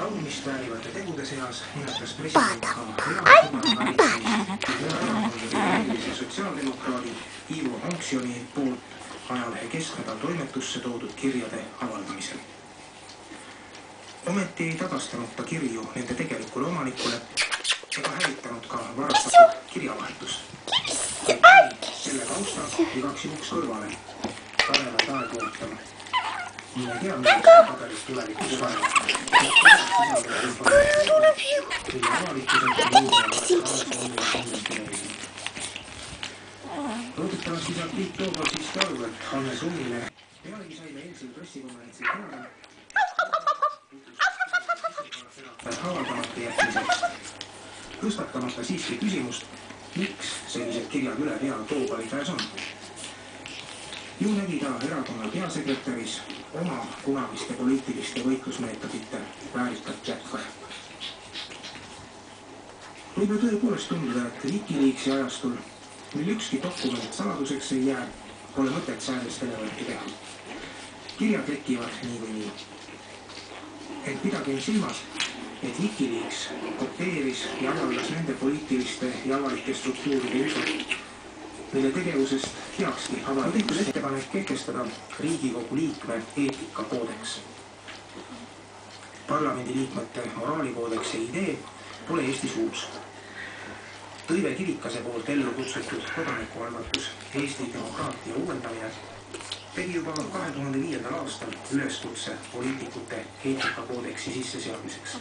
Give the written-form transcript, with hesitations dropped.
Taunimist väärivate tegude seas nimetas president ka erakondade sotsiaaldemokraadi Ivo Onksioni poolt ajalehe Kesknädal toimetusse toodud kirjade avaldamisel. Ometi ei tagastanud ta kirju nende tegelikule omanikule ega hävitanud ka varastatud kirjavahetust. Selle taustal igaks juhuks kõrvale. Panevad aegu ootama. Nii ei tea, millest paberid tulevikus vaja. Loodetavasti saab Tiit Toobal siiski aru, et Hannes Rummile pealegi saime eilsel pressikonverentsil teada avaldamata jätmiseks, tõstatamata siiski küsimust, miks sellised kirjad üle pea Toobali käes on. Ju nägi ta erakonna peasekretäris oma kunagiste poliitiliste võitlusmeetodite väärikat jätku. Võib ju tõepoolest tunduda, et Wikileaksi ajastul, mil ükski dokument saladuseks ei jää, pole mõtet säälist elevanti teha. Kirjad lekivad nii või nii. Ent pidagem silmas, et Wikileaks kopeeris ja avaldas nende poliitiliste ja avalike struktuuride infot, mille tegevusest heakski avaldus ettepanek kehtestada Riigikogu liikme eetikakoodeks. Parlamendi liikmete moraalikoodeksi idee pole Eestis uus. Tõive Kivikase poolt ellu kutsutud kodanikualgatus Eesti demokraatia uuendamine tegi juba 2005. aastal üleskutse poliitikute eetikakoodeksi sisseseadmiseks.